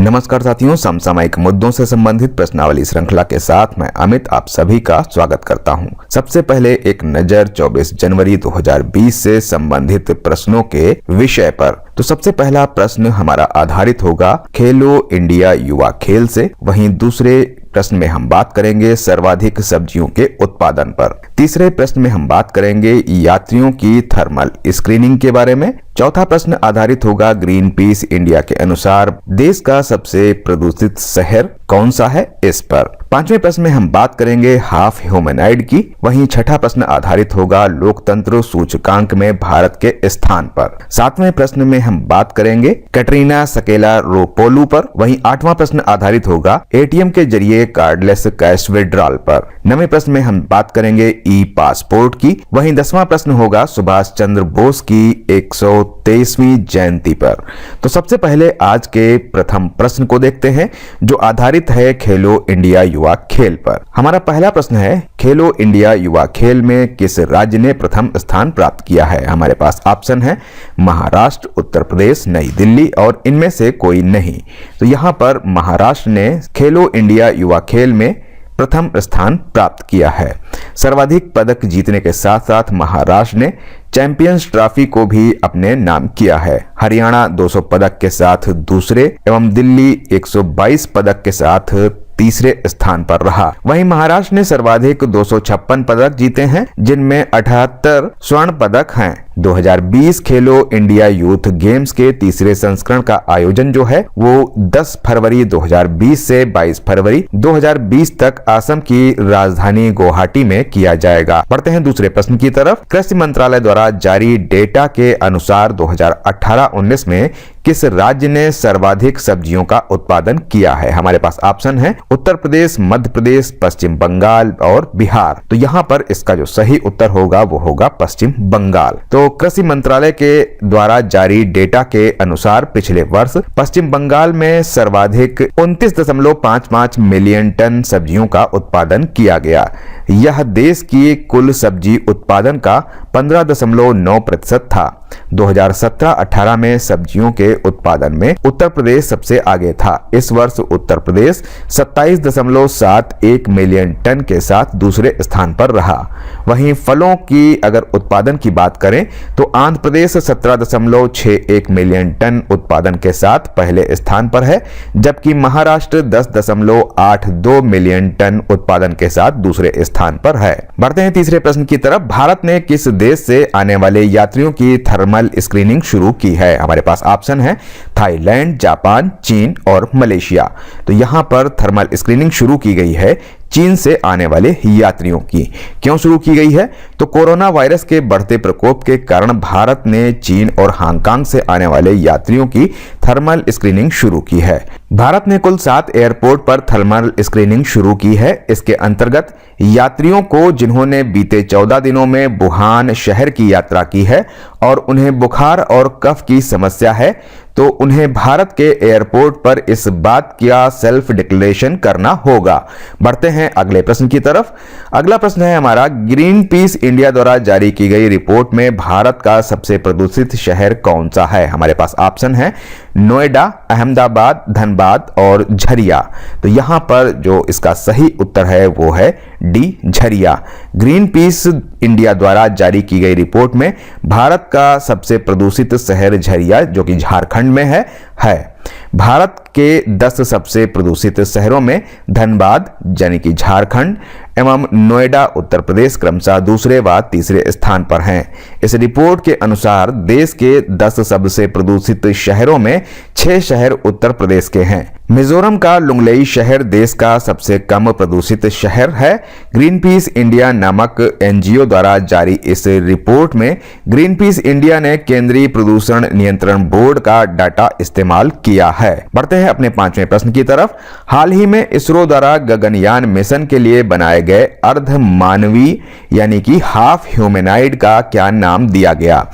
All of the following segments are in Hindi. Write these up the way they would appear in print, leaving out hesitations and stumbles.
नमस्कार साथियों, समसामयिक मुद्दों से संबंधित प्रश्नावली श्रृंखला के साथ मैं अमित आप सभी का स्वागत करता हूं। सबसे पहले एक नजर 24 जनवरी 2020 से संबंधित प्रश्नों के विषय पर। तो सबसे पहला प्रश्न हमारा आधारित होगा खेलो इंडिया युवा खेल से। वहीं दूसरे प्रश्न में हम बात करेंगे सर्वाधिक सब्जियों के उत्पादन पर। तीसरे प्रश्न में हम बात करेंगे यात्रियों की थर्मल स्क्रीनिंग के बारे में। चौथा प्रश्न आधारित होगा ग्रीन पीस इंडिया के अनुसार देश का सबसे प्रदूषित शहर कौन सा है, इस पर। पांचवें प्रश्न में हम बात करेंगे हाफ ह्यूमैनॉइड की। वहीं छठा प्रश्न आधारित होगा लोकतंत्र सूचकांक में भारत के स्थान पर। सातवें प्रश्न में हम बात करेंगे कैटरीना सकेलारोपोलू पर। वहीं आठवां प्रश्न आधारित होगा एटीएम के जरिए कार्डलेस कैश विड्रॉल पर। नवें प्रश्न में हम बात करेंगे ई पासपोर्ट की। वहीं 10वां प्रश्न होगा सुभाष चंद्र बोस की 123वीं जयंती पर। तो सबसे पहले आज के प्रथम प्रश्न को देखते हैं जो आधारित है खेलो इंडिया युवा खेल पर। हमारा पहला प्रश्न है खेलो इंडिया युवा खेल में किस राज्य ने प्रथम स्थान प्राप्त किया है। हमारे पास ऑप्शन है महाराष्ट्र, उत्तर प्रदेश, नई दिल्ली और इनमें से कोई नहीं। तो यहाँ पर महाराष्ट्र ने खेलो इंडिया युवा खेल में प्रथम स्थान प्राप्त किया है। सर्वाधिक पदक जीतने के साथ साथ महाराष्ट्र ने चैंपियंस ट्रॉफी को भी अपने नाम किया है। हरियाणा 200 पदक के साथ दूसरे एवं दिल्ली 122 पदक के साथ तीसरे स्थान पर रहा। वहीं महाराष्ट्र ने सर्वाधिक 256 पदक जीते हैं जिनमें 78 स्वर्ण पदक हैं। 2020 खेलो इंडिया यूथ गेम्स के तीसरे संस्करण का आयोजन जो है वो 10 फरवरी 2020 से 22 फरवरी 2020 तक असम की राजधानी गुवाहाटी में किया जाएगा। बढ़ते हैं दूसरे प्रश्न की तरफ। कृषि मंत्रालय द्वारा जारी डेटा के अनुसार 2018-19 में किस राज्य ने सर्वाधिक सब्जियों का उत्पादन किया है। हमारे पास ऑप्शन है उत्तर प्रदेश, मध्य प्रदेश, पश्चिम बंगाल और बिहार। तो यहाँ पर इसका जो सही उत्तर होगा वो होगा पश्चिम बंगाल। तो कृषि मंत्रालय के द्वारा जारी डेटा के अनुसार पिछले वर्ष पश्चिम बंगाल में सर्वाधिक 29.55 मिलियन टन सब्जियों का उत्पादन किया गया। यह देश की कुल सब्जी उत्पादन का 15.9% था। 2017-18 में सब्जियों के उत्पादन में उत्तर प्रदेश सबसे आगे था। इस वर्ष उत्तर प्रदेश 27.71 मिलियन टन के साथ दूसरे स्थान पर रहा। वहीं फलों की अगर उत्पादन की बात करें तो आंध्र प्रदेश 17.61 मिलियन टन उत्पादन के साथ पहले स्थान पर है, जबकि महाराष्ट्र 10.82 मिलियन टन उत्पादन के साथ दूसरे स्थान पर है। बढ़ते हैं तीसरे प्रश्न की तरफ। भारत ने किस देश से आने वाले यात्रियों की थर्मल स्क्रीनिंग शुरू की है। हमारे पास ऑप्शन है थाईलैंड, जापान, चीन और मलेशिया। तो यहां पर थर्मल स्क्रीनिंग शुरू की गई है चीन से आने वाले यात्रियों की। क्यों शुरू की गई है? तो कोरोना वायरस के बढ़ते प्रकोप के कारण भारत ने चीन और हांगकांग से आने वाले यात्रियों की थर्मल स्क्रीनिंग शुरू की है। भारत ने कुल 7 एयरपोर्ट पर थर्मल स्क्रीनिंग शुरू की है। इसके अंतर्गत यात्रियों को जिन्होंने बीते 14 दिनों में वुहान शहर की यात्रा की है और उन्हें बुखार और कफ की समस्या है तो उन्हें भारत के एयरपोर्ट पर इस बात का सेल्फ डिक्लेरेशन करना होगा। बढ़ते हैं अगले प्रश्न की तरफ। अगला प्रश्न है हमारा ग्रीन पीस इंडिया द्वारा जारी की गई रिपोर्ट में भारत का सबसे प्रदूषित शहर कौन सा है। हमारे पास ऑप्शन है नोएडा, अहमदाबाद, धनबाद और झरिया। तो यहां पर जो इसका सही उत्तर है वो है D, Jharia. Green peas India द्वारा जारी की गई रिपोर्ट में भारत का सबसे प्रदूषित शहर झरिया जो कि झारखंड में है। भारत के 10 सबसे प्रदूषित शहरों में धनबाद यानी कि झारखंड एवं नोएडा उत्तर प्रदेश क्रमशः दूसरे व तीसरे स्थान पर हैं। इस रिपोर्ट के अनुसार देश के 10 सबसे प्रदूषित शहरों में 6 शहर उत्तर प्रदेश के हैं। मिजोरम का लुंगलेई शहर देश का सबसे कम प्रदूषित शहर है। ग्रीन पीस इंडिया नामक एनजीओ द्वारा जारी इस रिपोर्ट में ग्रीन पीस इंडिया ने केंद्रीय प्रदूषण नियंत्रण बोर्ड का डाटा इस्तेमाल किया है। बढ़ते हैं अपने 5वें प्रश्न की तरफ। हाल ही में इसरो द्वारा गगनयान मिशन के लिए बनाए गए अर्ध मानवीय यानी कि हाफ ह्यूमैनॉइड का क्या नाम दिया गया।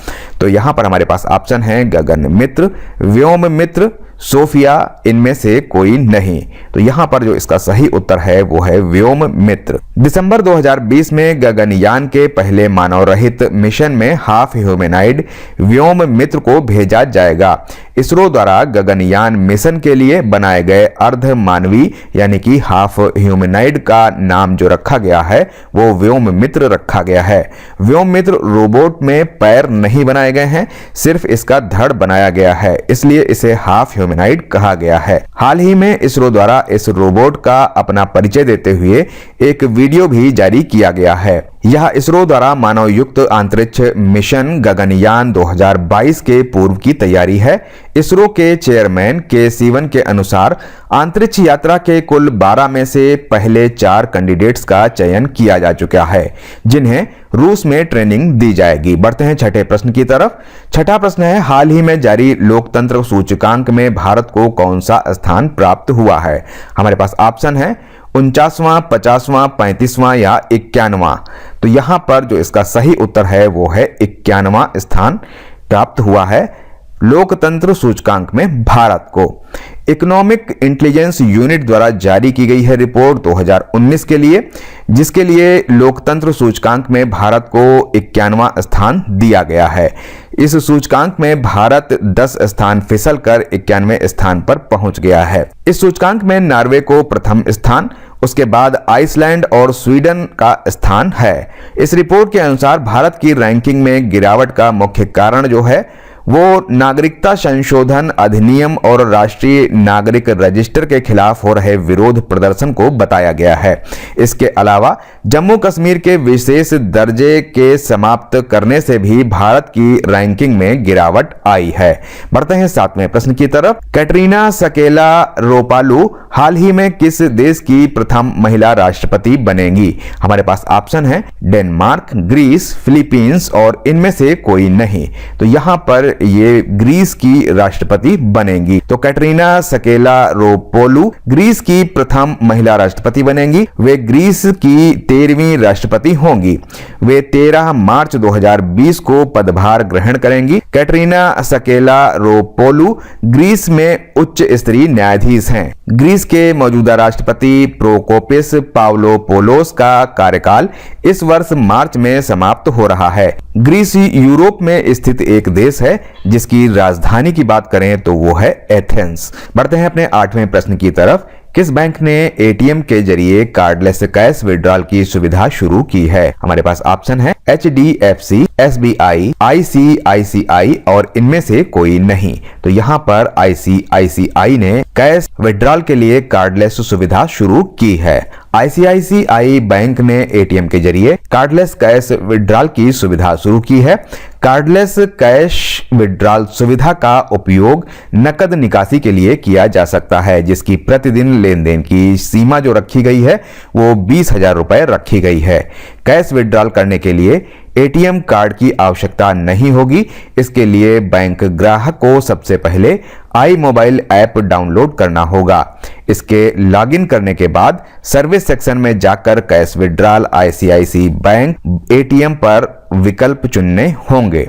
तो यहां पर हमारे पास ऑप्शन है गगन मित्र, व्योम मित्र, सोफिया, इनमें से कोई नहीं। तो यहाँ पर जो इसका सही उत्तर है वो है व्योम मित्र। दिसंबर 2020 में गगनयान के पहले मानव रहित मिशन में हाफ ह्यूमैनॉइड व्योम मित्र को भेजा जाएगा। इसरो द्वारा गगनयान मिशन के लिए बनाए गए अर्ध मानवीय यानी कि हाफ ह्यूमैनॉइड का नाम जो रखा गया है वो व्योम मित्र रखा गया है। व्योम मित्र रोबोट में पैर नहीं बनाए गए हैं, सिर्फ इसका धड़ बनाया गया है, इसलिए इसे हाफ ह्यूमैनॉइड कहा गया है। हाल ही में इसरो द्वारा इस रोबोट का अपना परिचय देते हुए एक वीडियो भी जारी किया गया है। यह इसरो द्वारा मानव युक्त अंतरिक्ष मिशन गगनयान 2022 के पूर्व की तैयारी है। इसरो के चेयरमैन के सिवन के अनुसार अंतरिक्ष यात्रा के कुल 12 में से पहले 4 कैंडिडेट्स का चयन किया जा चुका है, जिन्हें रूस में ट्रेनिंग दी जाएगी। बढ़ते हैं छठे प्रश्न की तरफ। छठा प्रश्न है, हाल ही में जारी लोकतंत्र सूचकांक में भारत को कौन सा स्थान प्राप्त हुआ है? हमारे पास ऑप्शन है 49वां, 50वां, 35वां या 91वां। तो यहां पर जो इसका सही उत्तर है वो है 91वां स्थान प्राप्त हुआ है लोकतंत्र सूचकांक में भारत को। इकोनॉमिक इंटेलिजेंस यूनिट द्वारा जारी की गई है रिपोर्ट 2019 के लिए, जिसके लिए लोकतंत्र सूचकांक में भारत को 91वां स्थान दिया गया है। इस सूचकांक में भारत 10 स्थान फिसल कर 91वें स्थान पर पहुंच गया है। इस सूचकांक में नॉर्वे को प्रथम स्थान, उसके बाद आइसलैंड और स्वीडन का स्थान है। इस रिपोर्ट के अनुसार भारत की रैंकिंग में गिरावट का मुख्य कारण जो है वो नागरिकता संशोधन अधिनियम और राष्ट्रीय नागरिक रजिस्टर के खिलाफ हो रहे विरोध प्रदर्शन को बताया गया है। इसके अलावा जम्मू कश्मीर के विशेष दर्जे के समाप्त करने से भी भारत की रैंकिंग में गिरावट आई है। बढ़ते हैं 7वें प्रश्न की तरफ। कैटरीना सकेलारोपालू हाल ही में किस देश की प्रथम महिला राष्ट्रपति बनेंगी? हमारे पास ऑप्शन है डेनमार्क, ग्रीस, फिलीपींस और इनमें से कोई नहीं। तो यहां पर ये ग्रीस की राष्ट्रपति बनेंगी। तो कैटरीना सकेलारोपोलू ग्रीस की प्रथम महिला राष्ट्रपति बनेंगी। वे ग्रीस की 13वीं राष्ट्रपति होंगी। वे 13 मार्च 2020 को पदभार ग्रहण करेंगी। कैटरीना सकेलारोपोलू ग्रीस में उच्च स्तरीय न्यायाधीश हैं। ग्रीस के मौजूदा राष्ट्रपति प्रोकोपिस पावलोपोलोस का कार्यकाल इस वर्ष मार्च में समाप्त हो रहा है। ग्रीस यूरोप में स्थित एक देश है जिसकी राजधानी की बात करें तो वो है एथेंस। बढ़ते हैं अपने 8वें प्रश्न की तरफ। किस बैंक ने एटीएम के जरिए कार्डलेस कैश विड्रॉल की सुविधा शुरू की है? हमारे पास ऑप्शन है HDFC, SBI, ICICI और इनमें से कोई नहीं। तो यहाँ पर ICICI ने कैश विड्रॉल के लिए कार्डलेस सुविधा शुरू की है। ICICI बैंक ने एटीएम के जरिए कार्डलेस कैश विड्रॉल की सुविधा शुरू की है। कार्डलेस कैश विड्रॉल सुविधा का उपयोग नकद निकासी के लिए किया जा सकता है, जिसकी प्रतिदिन लेन देन की सीमा जो रखी गई है वो 20,000 रुपए रखी गई है। कैश विड्रॉल करने के लिए एटीएम कार्ड की आवश्यकता नहीं होगी। इसके लिए बैंक ग्राहक को सबसे पहले आई मोबाइल ऐप डाउनलोड करना होगा। इसके लॉगिन करने के बाद सर्विस सेक्शन में जाकर cash withdrawal ICICI bank ATM पर विकल्प चुनने होंगे।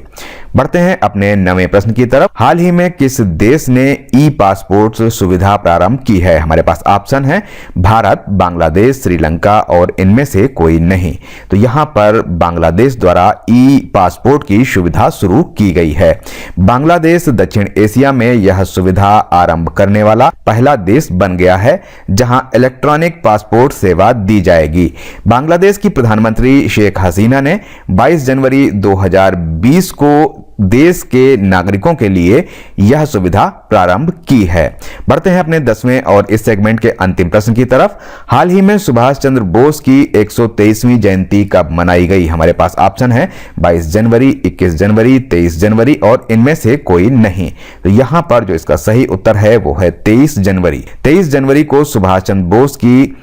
बढ़ते हैं अपने 9वें प्रश्न की तरफ। हाल ही में किस देश ने ई पासपोर्ट सुविधा प्रारंभ की है? हमारे पास ऑप्शन है भारत, बांग्लादेश, श्रीलंका और इनमें से कोई नहीं। तो यहां पर बांग्लादेश द्वारा ई पासपोर्ट की सुविधा शुरू की गई है। बांग्लादेश दक्षिण एशिया में यह सुविधा आरंभ करने वाला पहला देश बन गया है जहां इलेक्ट्रॉनिक पासपोर्ट सेवा दी जाएगी। बांग्लादेश की प्रधानमंत्री शेख हसीना ने 22 जनवरी 2020 को देश के नागरिकों के लिए यह सुविधा प्रारंभ की है। बढ़ते हैं अपने 10वें और इस सेगमेंट के अंतिम प्रश्न की तरफ। हाल ही में सुभाष चंद्र बोस की 123वीं जयंती कब मनाई गई? हमारे पास ऑप्शन है 22 जनवरी, 21 जनवरी, 23 जनवरी और इनमें से कोई नहीं। तो यहां पर जो इसका सही उत्तर है वो है 23 जनवरी। 23 जनवरी को सुभाष चंद्र बोस की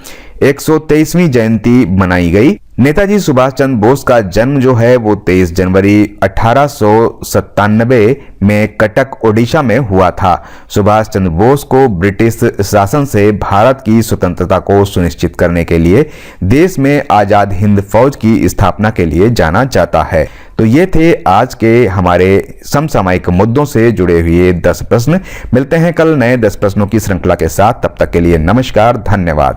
123वीं जयंती मनाई गई। नेताजी सुभाष चंद्र बोस का जन्म जो है वो 23 जनवरी 1897 में कटक ओडिशा में हुआ था। सुभाष चंद्र बोस को ब्रिटिश शासन से भारत की स्वतंत्रता को सुनिश्चित करने के लिए देश में आजाद हिंद फौज की स्थापना के लिए जाना जाता है। तो ये थे आज के हमारे समसामयिक मुद्दों से जुड़े हुए 10 प्रश्न। मिलते हैं कल नए 10 प्रश्नों की श्रृंखला के साथ। तब तक के लिए नमस्कार, धन्यवाद।